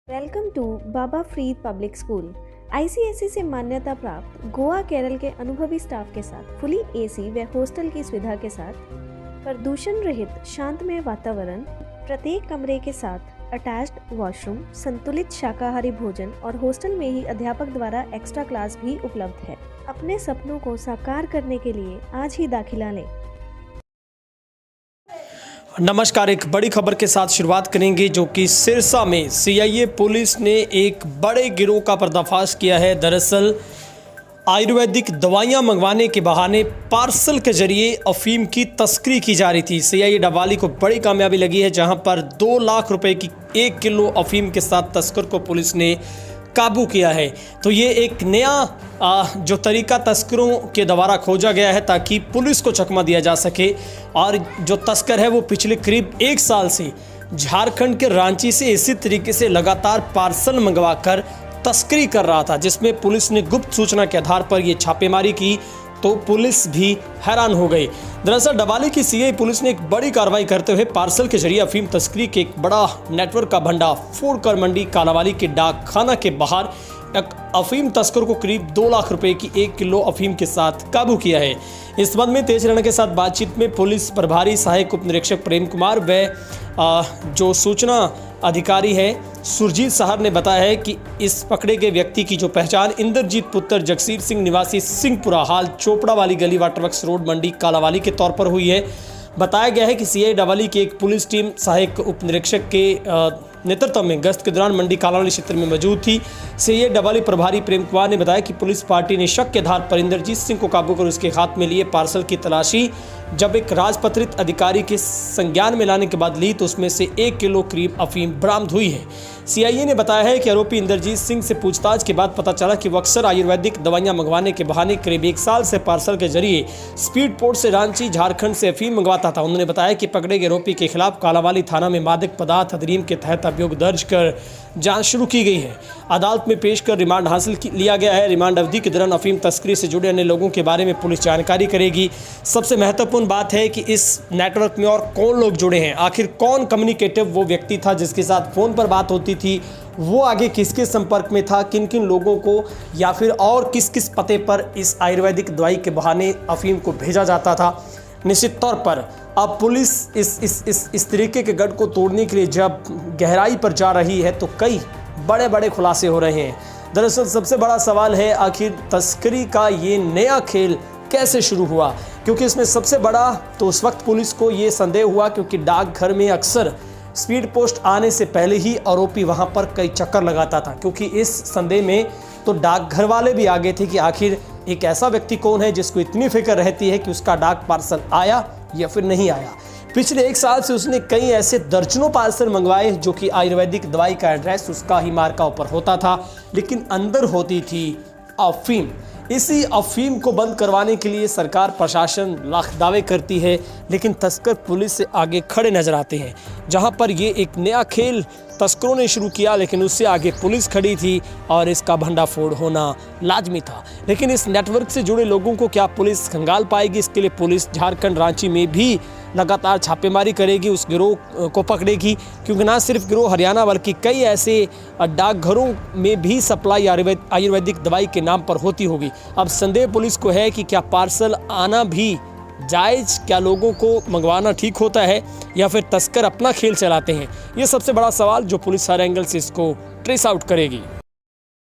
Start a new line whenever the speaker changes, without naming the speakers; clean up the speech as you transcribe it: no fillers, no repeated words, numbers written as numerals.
Welcome to Baba Farid public school. ICSE से मान्यता प्राप्त गोवा केरल के अनुभवी स्टाफ के साथ फुली एसी व हॉस्टल की सुविधा के साथ प्रदूषण रहित शांतमय वातावरण, प्रत्येक कमरे के साथ अटैच्ड वॉशरूम, संतुलित शाकाहारी भोजन और हॉस्टल में ही अध्यापक द्वारा एक्स्ट्रा क्लास भी उपलब्ध है। अपने सपनों को साकार करने के लिए आज ही दाखिला लें।
नमस्कार, एक बड़ी खबर के साथ शुरुआत करेंगे जो कि सिरसा में सीआईए पुलिस ने एक बड़े गिरोह का पर्दाफाश किया है। दरअसल आयुर्वेदिक दवाइयां मंगवाने के बहाने पार्सल के जरिए अफीम की तस्करी की जा रही थी। सीआईए डबवाली को बड़ी कामयाबी लगी है, जहां पर 2 लाख रुपए की 1 किलो अफीम के साथ तस्कर को पुलिस ने काबू किया है। तो ये एक नया जो तरीका तस्करों के द्वारा खोजा गया है ताकि पुलिस को चकमा दिया जा सके। और जो तस्कर है वो पिछले करीब 1 साल से झारखंड के रांची से इसी तरीके से लगातार पार्सल मंगवाकर तस्करी कर रहा था, जिसमें पुलिस ने गुप्त सूचना के आधार पर ये छापेमारी की तो पुलिस भी हैरान हो गई। दरअसल डबवाली की सीआईए पुलिस ने एक बड़ी कार्रवाई करते हुए पार्सल के जरिए अफीम तस्करी के एक बड़ा नेटवर्क का भंडाफोड़ कर मंडी कालावाली के डाक खाना के बाहर एक अफीम तस्कर को करीब 2 लाख रुपए की 1 किलो अफीम के साथ काबू किया है। इस संबंध में तेज रहने के साथ बातचीत में पुलिस प्रभारी सहायक उप निरीक्षक प्रेम कुमार व जो सूचना अधिकारी है सुरजीत साहर ने बताया है कि इस पकड़े गए व्यक्ति की जो पहचान इंद्रजीत पुत्र जगसीर सिंह निवासी सिंहपुरा हाल चोपड़ा वाली गली वाटरवर्क्स रोड मंडी कालावाली के तौर पर हुई है। बताया गया है कि सीआईए डबवाली की एक पुलिस टीम सहायक उप निरीक्षक के नेतृत्व में गश्त के दौरान मंडी कालावाली क्षेत्र में मौजूद थी। सीआईए डबवाली प्रभारी प्रेम कुमार ने बताया कि पुलिस पार्टी ने शक के आधार पर इंद्रजीत सिंह को काबू कर उसके हाथ में लिए पार्सल की तलाशी जब एक राजपत्रित अधिकारी के संज्ञान में लाने के बाद ली तो उसमें से 1 किलो करीब अफीम बरामद हुई है। सीआईए ने बताया है कि आरोपी इंद्रजीत सिंह से पूछताछ के बाद पता चला कि वो अक्सर आयुर्वेदिक दवाइयां मंगवाने के बहाने करीब 1 साल से पार्सल के जरिए स्पीड पोस्ट से रांची झारखंड से अफीम मंगवाता था। उन्होंने बताया कि पकड़े गए आरोपी के खिलाफ कालावाली थाना में मादक पदार्थ अधिनियम के तहत अभियोग दर्ज कर जांच शुरू की गई है। अदालत में पेश कर रिमांड हासिल लिया गया है। रिमांड अवधि के दौरान अफीम तस्करी से जुड़े अन्य लोगों के बारे में पुलिस जानकारी करेगी। सबसे महत्वपूर्ण बात है कि इस नेटवर्क में और कौन लोग जुड़े हैं, आखिर कौन कम्युनिकेटिव वो व्यक्ति था जिसके साथ फ़ोन पर बात होती थी, वो आगे किसके संपर्क में था, किन किन लोगों को या फिर और किस किस पते पर इस आयुर्वेदिक दवाई के बहाने अफीम को भेजा जाता था। निश्चित तौर पर अब पुलिस इस तरीके के गढ़ को तोड़ने के लिए जब गहराई पर जा रही है तो कई बड़े बड़े खुलासे हो रहे हैं। दरअसल सबसे बड़ा सवाल है आखिर तस्करी का ये नया खेल कैसे शुरू हुआ, क्योंकि इसमें सबसे बड़ा तो उस वक्त पुलिस को ये संदेह हुआ क्योंकि डाकघर में अक्सर स्पीड पोस्ट आने से पहले ही आरोपी वहां पर कई चक्कर लगाता था, क्योंकि इस संदेह में तो डाकघर वाले भी आगे थे कि आखिर एक ऐसा व्यक्ति कौन है जिसको इतनी फिक्र रहती है कि उसका डाक पार्सल आया या फिर नहीं आया। पिछले 1 साल से उसने कई ऐसे दर्जनों पार्सल मंगवाए जो कि आयुर्वेदिक दवाई का एड्रेस उसका ही मार्का ऊपर होता था, लेकिन अंदर होती थी अफीम। इसी अफीम को बंद करवाने के लिए सरकार प्रशासन लाख दावे करती है, लेकिन तस्कर पुलिस से आगे खड़े नजर आते हैं। जहां पर ये एक नया खेल तस्करों ने शुरू किया, लेकिन उससे आगे पुलिस खड़ी थी और इसका भंडाफोड़ होना लाजमी था। लेकिन इस नेटवर्क से जुड़े लोगों को क्या पुलिस खंगाल पाएगी? इसके लिए पुलिस झारखंड रांची में भी लगातार छापेमारी करेगी, उस गिरोह को पकड़ेगी, क्योंकि ना सिर्फ गिरोह हरियाणा बल्कि कई ऐसे डाकघरों में भी सप्लाई आयुर्वेदिक दवाई के नाम पर होती होगी। अब संदेह पुलिस को है कि क्या पार्सल आना भी जायज़, क्या लोगों को मंगवाना ठीक होता है या फिर तस्कर अपना खेल चलाते हैं? ये सबसे बड़ा सवाल जो पुलिस हर एंगल से इसको ट्रेस आउट करेगी।